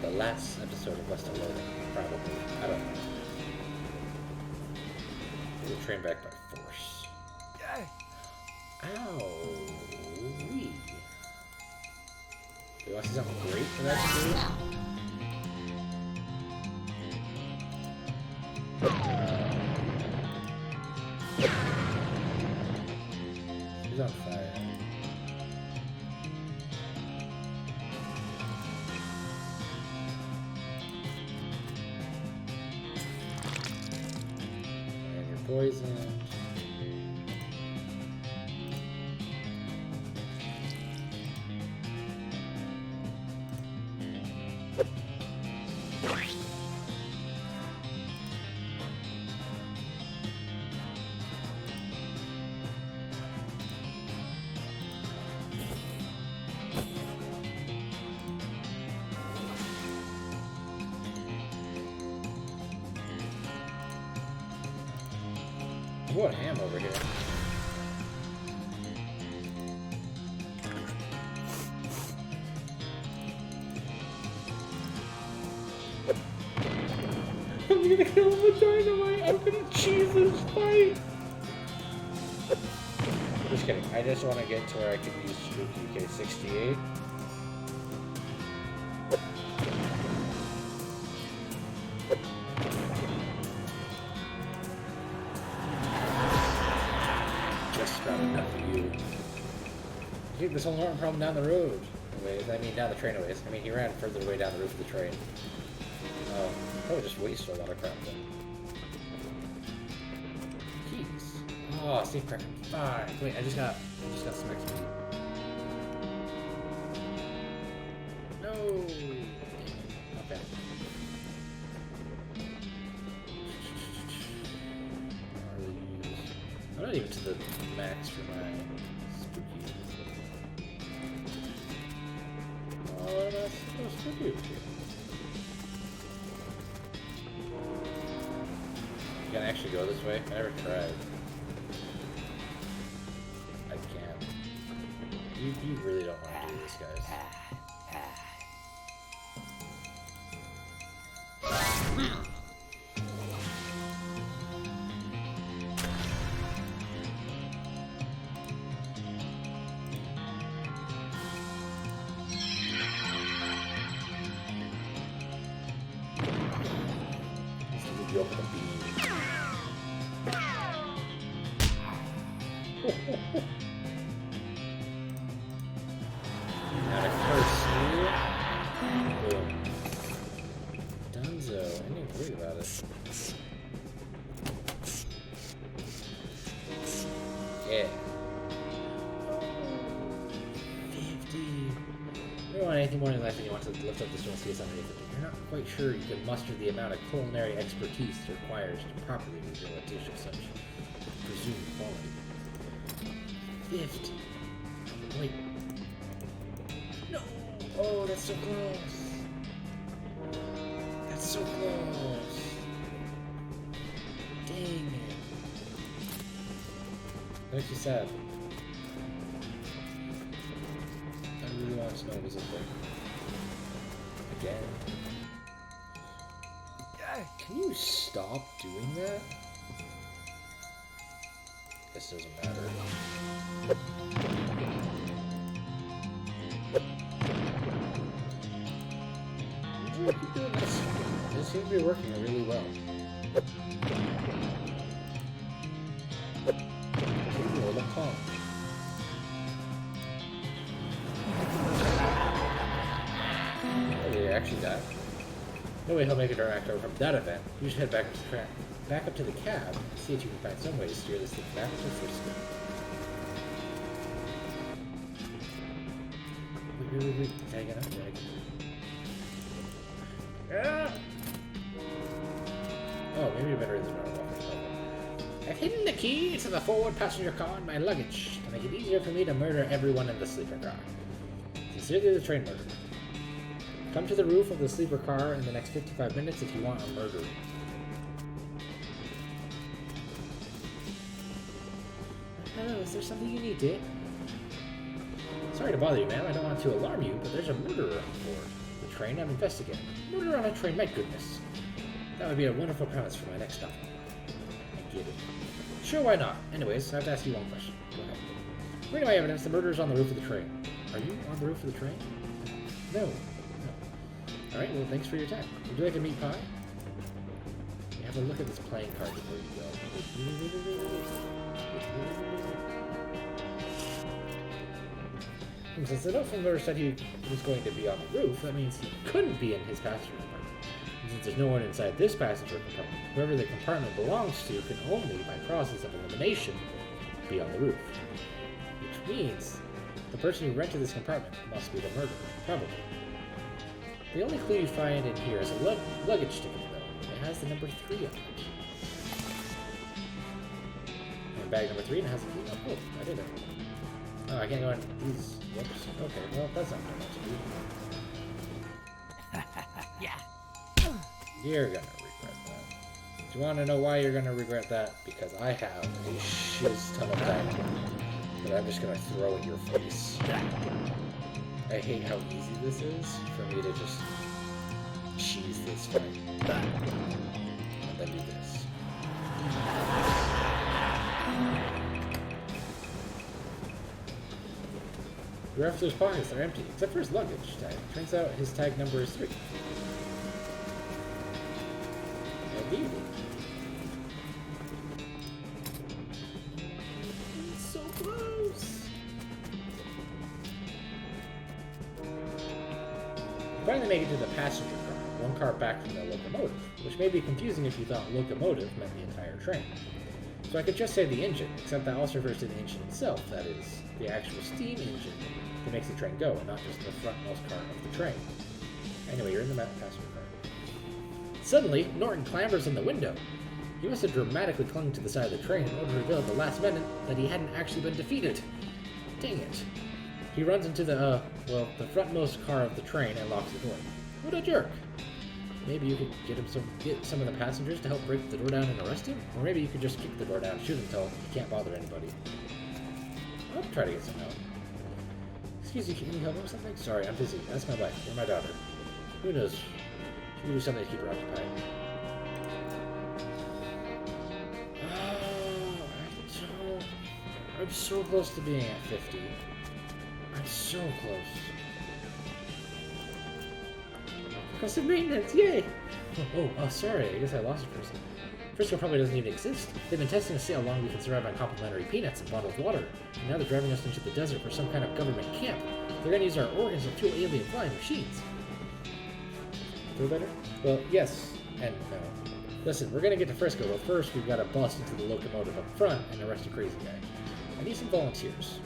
the last episode of West of Loathing, probably. I don't know. We'll train back by force. Ow! Wee. You want to see something great for that to do? He's on fire. And you're poisoned. What a ham over here. I'm gonna kill him with dynamite. I'm gonna cheese this fight. Just kidding. I just want to get to where I can use Spooky K68. This whole normal problem down the road. Anyways, I mean down the train ways. I mean he ran further away down the roof of the train. Probably just wasted a lot of crap then. Keys. Oh, safe cracker. Fine. Wait, I just got some XP. No. Okay. I'm not even to the max for my spooky. What am I supposed to do here? Can I actually go this way? I never tried. I can't. You really don't want to do this, guys. Not a curse here. Boom. Dunzo. I didn't even worry about it. Yeah. 50. You don't want anything more in life than you want to lift up the stone see underneath it. You're not quite sure you can muster the amount of culinary expertise it requires to properly reveal a dish of such presumed quality. 50. Wait. No! Oh, that's so close. That's so close. Dang it. That makes you sad. I really want to know what's up there. Again. Can you stop doing that? This doesn't matter. Keep doing this. This seems to be working really well. Roll the pump. Oh, they actually died. No way he'll make a direct over from that event. You should head back up to the cab, see if you can find some way to steer this thing back to Fresco. Wait. Tag it up, tag. Ah! Oh, maybe you better in the normal office. I've hidden the key to the forward passenger car in my luggage to make it easier for me to murder everyone in the sleeper car. Sincerely, the train murderer. Come to the roof of the sleeper car in the next 55 minutes if you want a murder. Hello, is there something you need, Dick? Sorry to bother you, ma'am. I don't want to alarm you, but there's a murderer on board. the train, I'm investigating. Murder on a train, my goodness. That would be a wonderful premise for my next novel. I get it. Sure, why not? Anyways, I have to ask you one question. Go ahead. Reading my evidence, the murder is on the roof of the train. Are you on the roof of the train? No. Alright, well, thanks for your time. Would you like a meat pie? You have a look at this playing card before you go. Since the note from Lure said he was going to be on the roof, that means he couldn't be in his passenger compartment. And since there's no one inside this passenger compartment, whoever the compartment belongs to can only, by process of elimination, be on the roof. Which means the person who rented this compartment must be the murderer, probably. The only clue you find in here is a luggage ticket, though. It has the number 3 on it. And bag number 3 and it has a key. Oh, cool. I did it. Oh, I can't go in these. Whoops. Okay, well, that's not much to do. Yeah. You're gonna regret that. Do you want to know why you're gonna regret that? Because I have a shiz ton of dynamite that I'm just gonna throw in your face. I hate how easy this is for me to just cheese this fight. And then do this. The rest of his pockets are empty, except for his luggage tag. Turns out his tag number is 3. Indeed. It's so close! Finally make it to the passenger car, one car back from the locomotive, which may be confusing if you thought locomotive meant the entire train. So I could just say the engine, except that also refers to the engine itself, that is, the actual steam engine that makes the train go, and not just the frontmost car of the train. Anyway, you're in the passenger car. Suddenly, Norton clambers in the window. He must have dramatically clung to the side of the train in order to reveal at the last minute that he hadn't actually been defeated. Dang it. He runs into the frontmost car of the train and locks the door. What a jerk! Maybe you could get some of the passengers to help break the door down and arrest him? Or maybe you could just kick the door down and shoot him until he can't bother anybody. I'll try to get some help. Excuse me, can you help me with something? Sorry, I'm busy. That's my wife. You're my daughter. Who knows? She could do something to keep her occupied. Oh, I'm so close to being at 50. I'm so close. Because of maintenance, yay! Sorry, I guess I lost it for a second. Fresco probably doesn't even exist. They've been testing to see how long we can survive on complimentary peanuts and bottled water. And now they're driving us into the desert for some kind of government camp. They're gonna use our organs to fuel alien flying machines. Feel better? Well, yes and no. Listen, we're gonna get to Fresco, but first we've gotta bust into the locomotive up front and arrest a crazy guy. I need some volunteers.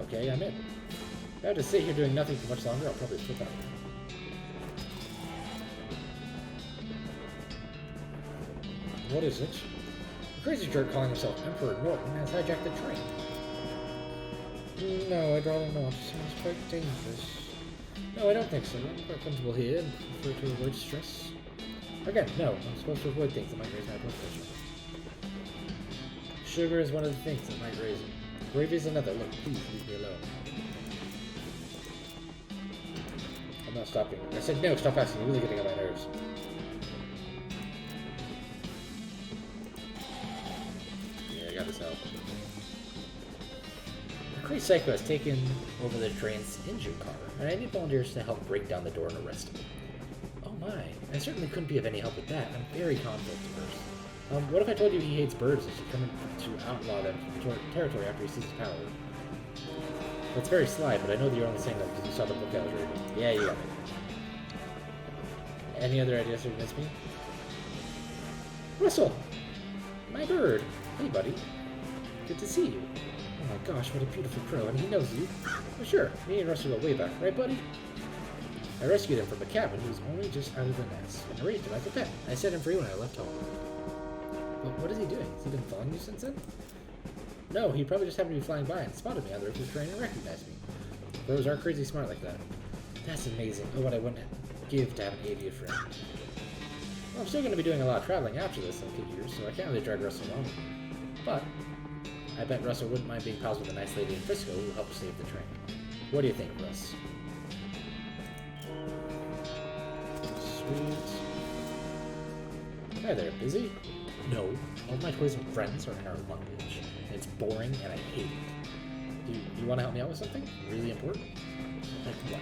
Okay, I'm in. If I have to sit here doing nothing for much longer, I'll probably flip out. What is it? The crazy jerk calling himself Emperor Norton has hijacked the train. No, I'd rather not. Sounds quite dangerous. No, I don't think so. I'm quite comfortable here and prefer to avoid stress. Again, no. I'm supposed to avoid things that might raise my blood pressure. Sugar is one of the things that might raise it. Gravy is another. Look, please leave me alone. I'm not stopping. I said no, stop asking. You're really getting on my nerves. Help. The crazy psycho has taken over the train's engine car, and I need volunteers to help break down the door and arrest him. Oh my, I certainly couldn't be of any help with that. I'm very conflict averse. What if I told you he hates birds and should come in to outlaw them from territory after he sees his power? That's very sly, but I know that you're only saying that because you saw the book I was reading. Yeah, you got it. Any other ideas to convince me? Russell! My bird! Hey, buddy. Good to see you. Oh my gosh, what a beautiful crow, and he knows you. Well, sure, me and Russell go way back, right, buddy? I rescued him from a cabin who was only just out of the nest, and raised him like a pet. I set him free when I left home. But what is he doing? Has he been following you since then? No, he probably just happened to be flying by and spotted me on the roof of the train and recognized me. Crows are crazy smart like that. That's amazing. Oh, what I wouldn't give to have an avian friend. Well, I'm still going to be doing a lot of traveling after this in a few years, so I can't really drag Russell along. But I bet Russell wouldn't mind being pals with a nice lady in Fresco who helped save the train. What do you think, Russ? Sweet. Hi there, busy? No. All my toys and friends are in our luggage. It's boring and I hate it. Do you want to help me out with something? Really important? Like what?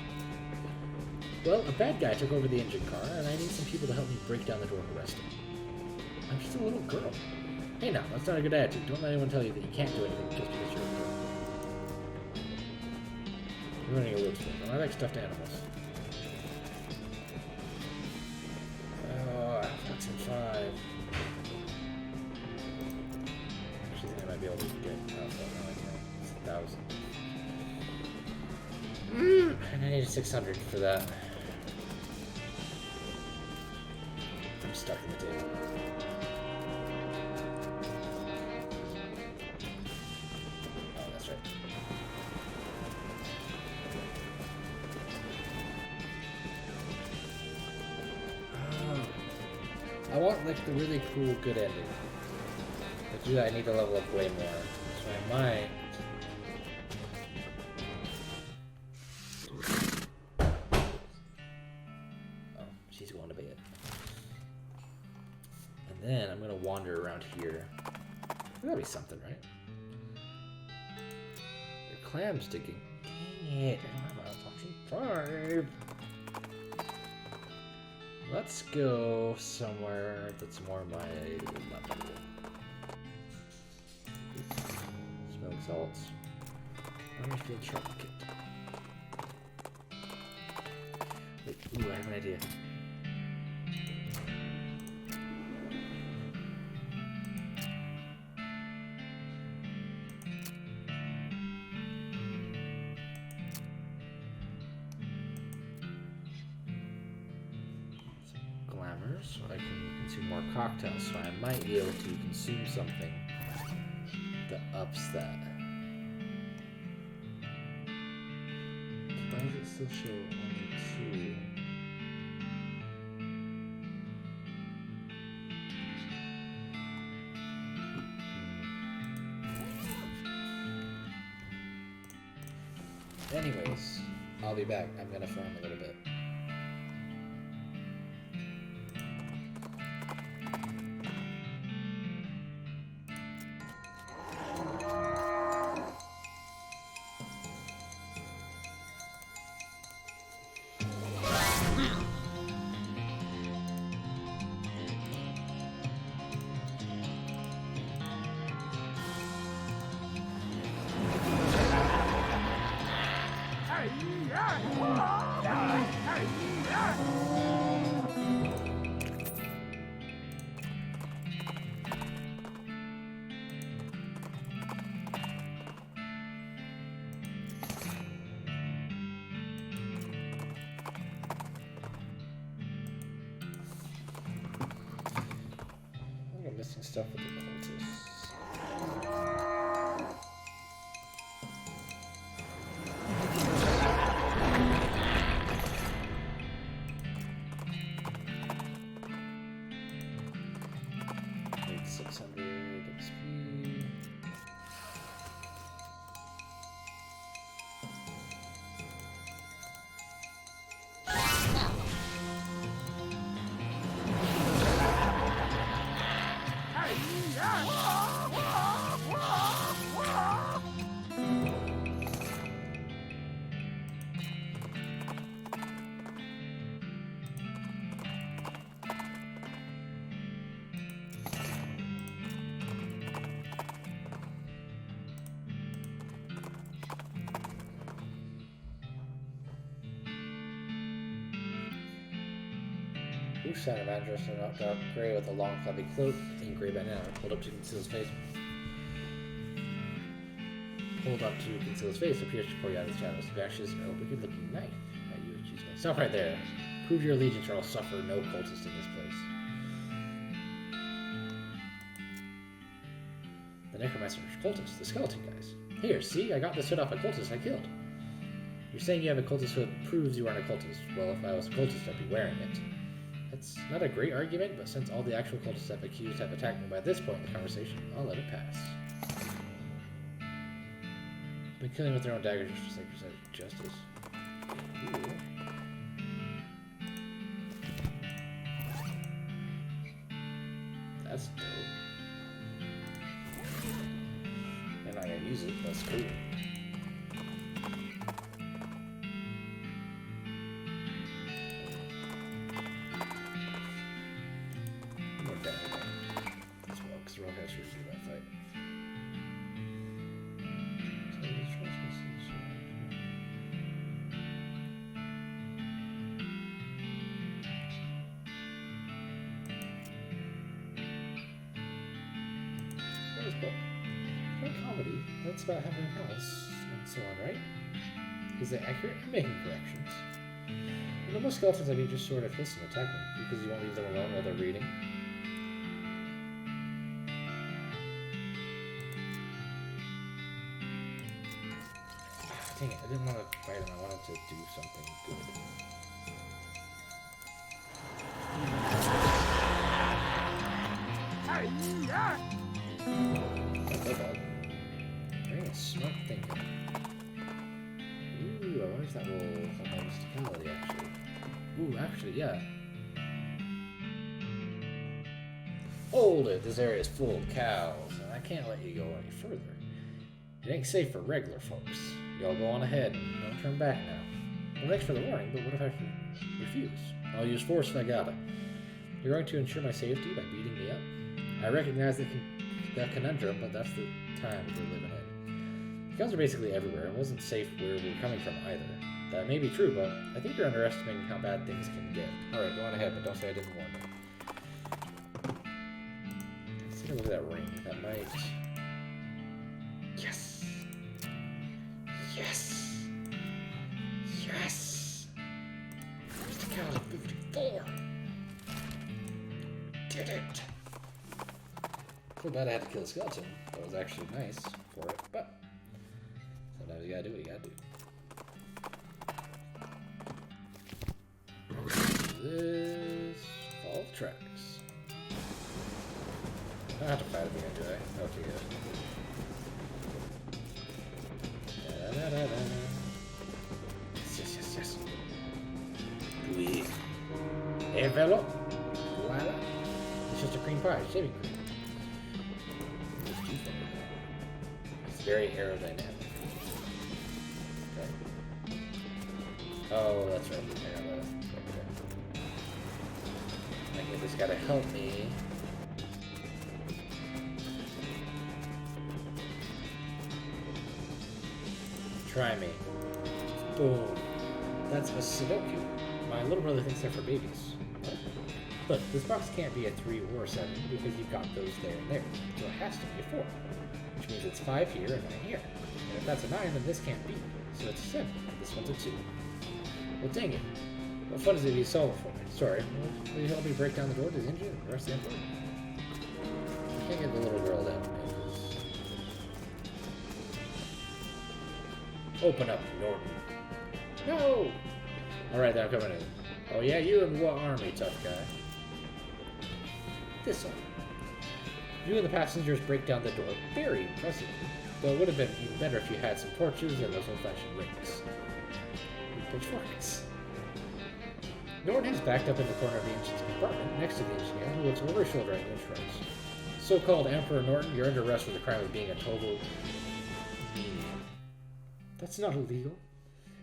Well, a bad guy took over the engine car, and I need some people to help me break down the door and arrest him. I'm just a little girl. Hey now, that's not a good attitude. Don't let anyone tell you that you can't do anything just because you're a girl. You're running a road store. I like stuffed animals. Oh, that's in 5. Actually, I think I might be able to get alpha. No, I can't. It's 1,000. And I need 600 for that. I'm stuck in the table. Oh, that's right. I want like the really cool good ending. But to do that I need to level up way more. So I might. Oh, she's going to bed. And then I'm gonna wander around here. That'll be something, right? Your clam's digging. Dang it, I don't have a fucking 5. Let's go somewhere that's more my level. Smelling salts. Armorfield sharp kit. Wait, ooh, I have an idea. So I can consume more cocktails, so I might be able to consume something that ups that. Why does it still show only 2? Anyways, I'll be back. I'm gonna farm a little bit. Missing stuff with the cultists. Need 600 XP. Center manager, so not dark gray with a long fluffy cloak and gray bandana. Hold up to conceal his face. Hold up to conceal his face appears to pour you out of the shadows. The ashes are a wicked looking knife. Now you choose one. Stop right there. Prove your allegiance or I'll suffer no cultist in this place. The necromancer's cultist, the skeleton guys. Here, see, I got this hood off a cultist I killed. You're saying you have a cultist hood proves you aren't a cultist. Well, if I was a cultist, I'd be wearing it. It's not a great argument, but since all the actual cultists I've accused have attacked me by this point in the conversation, I'll let it pass. Been killing with their own daggers just for sake of justice. Ooh. That's dope. I'm not gonna use it, that's cool. More down as well, because we're all gonna shoot that fight. Comedy, that's about having a house and so on, right? Is that accurate? I'm making corrections. And most skeletons I mean just sort of hiss and attack them because you won't leave them alone while they're reading. Dang it, I didn't want to fight him, I wanted to do something good. Very smart thinking. Ooh, I wonder if that will help my mysticality, actually. Ooh, actually, yeah. Hold it! This area is full of cows, and I can't let you go any further. It ain't safe for regular folks. Y'all go on ahead, and don't turn back now. Well, thanks for the warning, but what if I refuse? I'll use force if I gotta. You're going to ensure my safety by beating me up? I recognize the conundrum, but that's the times we're living in. The cows are basically everywhere. It wasn't safe where we were coming from either. That may be true, but I think you're underestimating how bad things can get. Alright, go on ahead, but don't say I didn't warn you. Let's take a look at that ring. That might... Yes! Yes! Yes! Mr. Cows at 54! Did it! Feel bad I had to kill a skeleton. That was actually nice for it, but sometimes you gotta do what you gotta do. This follow the tracks. I don't have to fight at the end, do I? Okay, good. Da-da-da-da. Yes. Oui. Hey, fellow. Voila. It's just a cream pie, shaving cream. It's very aerodynamic. Okay. Oh, that's right. Okay, this gotta help me. Try me. Boom. That's a Sudoku. My little brother thinks they're for babies. What? Look, this box can't be a 3 or a 7 because you've got those there and there. So it has to be a 4. Which means it's 5 here and 9 here. And if that's a 9, then this can't be. So it's a 7. And this one's a 2. Well, dang it. What fun is it if you solve it for me? Sorry. Will you help me break down the door to the engine and the rest of the employee? I can't get the little girl down. Open up, Norton. No! Alright, then I'm coming in. Oh yeah, you and what army, tough guy? This one. You and the passengers break down the door very impressively. Though it would have been even better if you had some torches and those old-fashioned rings. And pitchforks. Norton is backed up in the corner of the engine's compartment, next to the engineer, who looks over his shoulder at you and shrugs. So-called Emperor Norton, you're under arrest for the crime of being a total... That's not illegal.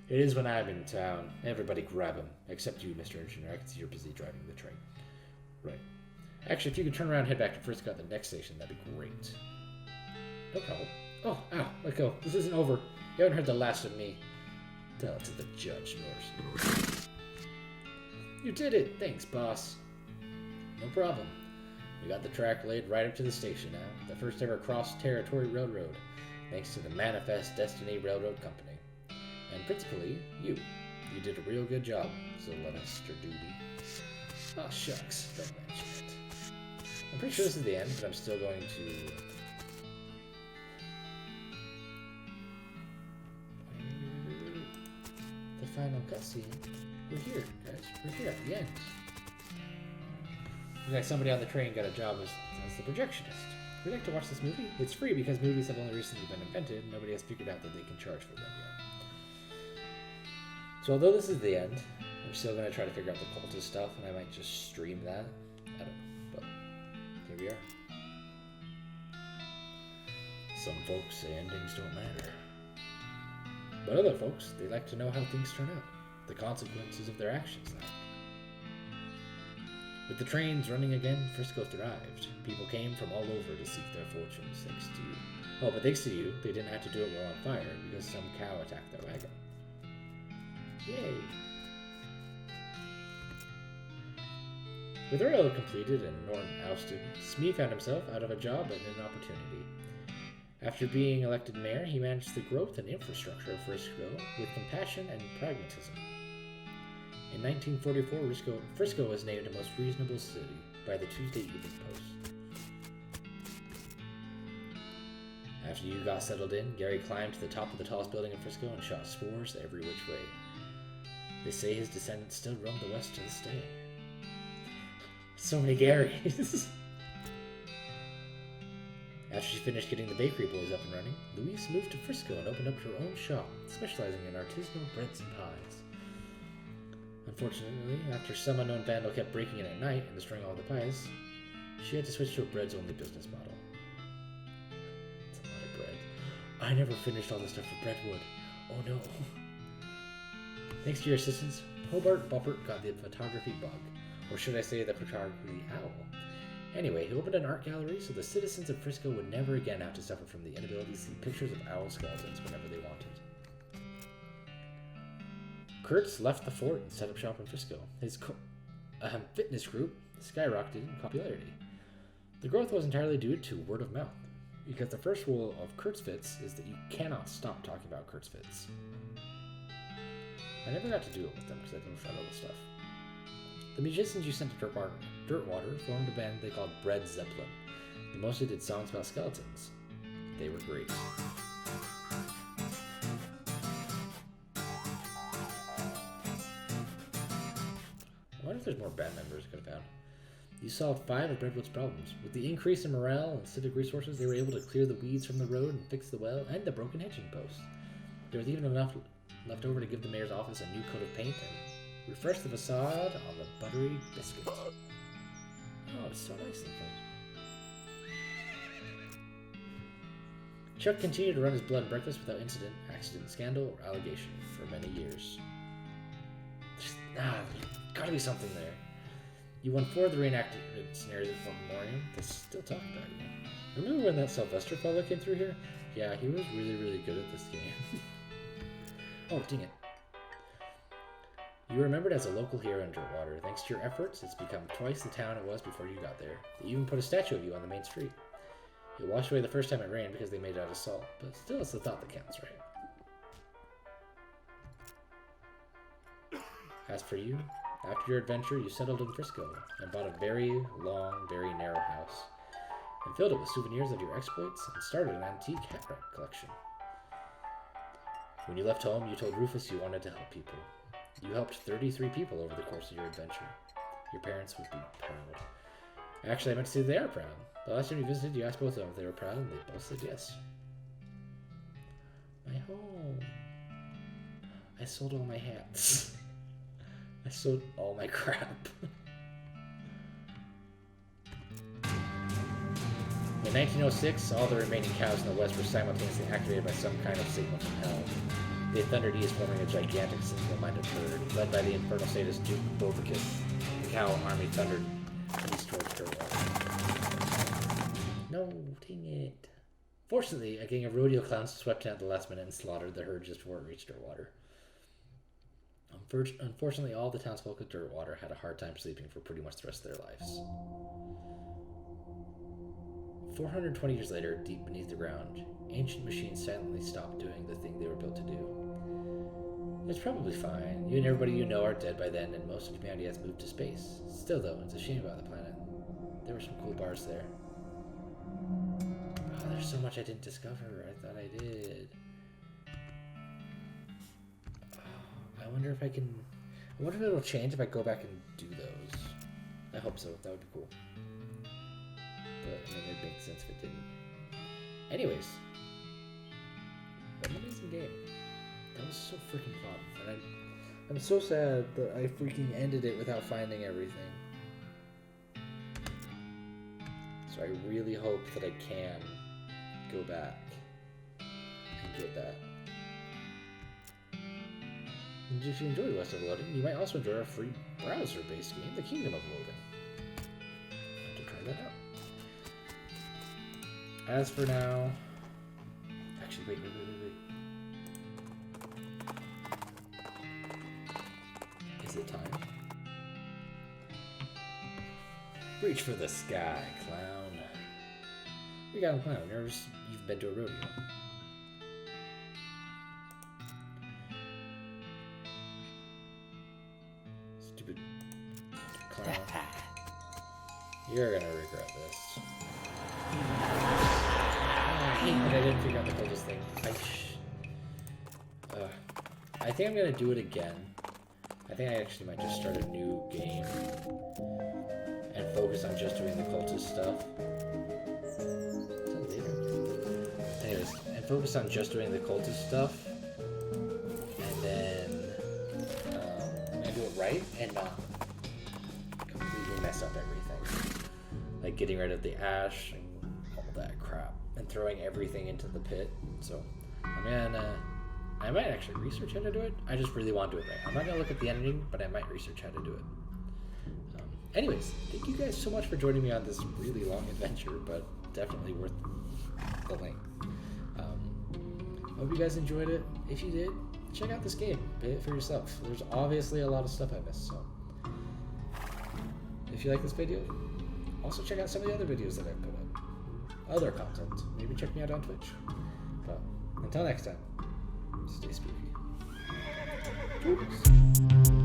It is when I'm in town. Everybody grab him. Except you, Mr. Engineer. I can see you're busy driving the train. Right. Actually, if you could turn around and head back to Fresco at the next station, that'd be great. No problem. Oh, ow. Let go. This isn't over. You haven't heard the last of me. Tell it to the judge, Norris. You did it. Thanks, boss. No problem. We got the track laid right up to the station now. The first ever cross-territory railroad. Thanks to the Manifest Destiny Railroad Company. And principally, you. You did a real good job, Sylvester Doody. Oh, shucks. Don't mention it. I'm pretty sure this is the end, but I'm still going to... The final cutscene. We're here, guys. We're here at the end. Looks like somebody on the train got a job as the projectionist. Would you like to watch this movie? It's free because movies have only recently been invented and nobody has figured out that they can charge for them yet. So although this is the end, I'm still going to try to figure out the cultist stuff and I might just stream that. I don't know, but here we are. Some folks say endings don't matter. But other folks, they like to know how things turn out. The consequences of their actions, like. With the trains running again, Fresco thrived. People came from all over to seek their fortunes, thanks to you. Oh, but thanks to you, they didn't have to do it while on fire, because some cow attacked their wagon. Yay! With the railroad completed and Norton ousted, Smee found himself out of a job and an opportunity. After being elected mayor, he managed the growth and infrastructure of Fresco with compassion and pragmatism. In 1944, Fresco was named a most reasonable city by the Tuesday Evening Post. After you got settled in, Gary climbed to the top of the tallest building in Fresco and shot spores every which way. They say his descendants still roam the West to this day. So many Garys. After she finished getting the bakery boys up and running, Louise moved to Fresco and opened up her own shop, specializing in artisanal breads and pies. Unfortunately, after some unknown vandal kept breaking in at night and destroying all the pies, she had to switch to a breads-only business model. It's a lot of bread. I never finished all the stuff for Breadwood. Oh no. Thanks to your assistance, Hobart Buppert got the photography bug. Or should I say the photography owl. Anyway, he opened an art gallery so the citizens of Fresco would never again have to suffer from the inability to see pictures of owl skeletons whenever they wanted. Kurtz left the fort and set up shop in Fresco. His fitness group skyrocketed in popularity. The growth was entirely due to word of mouth, because the first rule of Kurtz Fits is that you cannot stop talking about Kurtz Fits. I never got to do it with them because I didn't find all the stuff. The musicians you sent to Dirtwater formed a band they called Bread Zeppelin. They mostly did songs about skeletons. They were great. I wonder if there's more band members I could have found. You solved 5 of Breadwood's problems. With the increase in morale and civic resources, they were able to clear the weeds from the road and fix the well and the broken hedging posts. There was even enough left over to give the mayor's office a new coat of paint and refresh the facade on the buttery biscuit. Oh, it's so nice looking. Chuck continued to run his blood and breakfast without incident, accident, scandal, or allegation for many years. There's gotta be something there. You won 4 of the reenacted scenarios at Fort Memoriam. They still talk about you. Remember when that Sylvester fellow came through here? Yeah, he was really, really good at this game. Oh, dang it. You were remembered as a local hero in Dirtwater. Thanks to your efforts, it's become twice the town it was before you got there. They even put a statue of you on the main street. It washed away the first time it rained because they made it out of salt, but still it's the thought that counts, right? As for you, after your adventure, you settled in Fresco and bought a very long, very narrow house, and filled it with souvenirs of your exploits and started an antique hat rack collection. When you left home, you told Rufus you wanted to help people. You helped 33 people over the course of your adventure. Your parents would be proud. Actually, I meant to say they are proud. The last time you visited, you asked both of them if they were proud, and they both said yes. My home. I sold all my hats. I sold all my crap. In 1906, all the remaining cows in the West were simultaneously activated by some kind of signal from hell. They thundered east, forming a gigantic single-minded herd, led by the infernal sadist Duke Bobricus. The cow army thundered east towards Dirtwater. No, dang it. Fortunately, a gang of rodeo clowns swept in at the last minute and slaughtered the herd just before it reached Dirtwater. Unfortunately, all the townsfolk of Dirtwater had a hard time sleeping for pretty much the rest of their lives. 420 years later, deep beneath the ground, ancient machines silently stopped doing the thing they were built to do. It's probably fine. You and everybody you know are dead by then, and most of humanity has moved to space. Still, though, it's a shame about the planet. There were some cool bars there. Oh, there's so much I didn't discover. I thought I did. Oh, I wonder if I can... I wonder if it'll change if I go back and do those. I hope so. That would be cool. But, I mean, it'd make sense if it didn't. Anyways. What an amazing game. That was so freaking fun. And I'm so sad that I freaking ended it without finding everything. So I really hope that I can go back and get that. And if you enjoy West of Loathing, you might also enjoy our free browser-based game, The Kingdom of Loathing. Have to try that out. As for now... Actually, wait. Is it time? Reach for the sky, clown. We got a clown. You've been to a rodeo. Stupid clown. You're gonna regret this. But I didn't figure out the coldest thing. I think I'm gonna do it again. I think I actually might just start a new game and focus on just doing the cultist stuff. Is that later? Anyways, and focus on just doing the cultist stuff, and then I'm gonna do it right and not completely mess up everything, like getting rid of the ash and all that crap and throwing everything into the pit. So I might actually research how to do it. I just really want to do it right. I'm not going to look at the editing, but I might research how to do it. Anyways, thank you guys so much for joining me on this really long adventure, but definitely worth the length. Hope you guys enjoyed it. If you did, check out this game. Play it for yourself. There's obviously a lot of stuff I missed, so if you like this video, also check out some of the other videos that I've put up. Other content. Maybe check me out on Twitch. But until next time. Stay spooky. Spooks.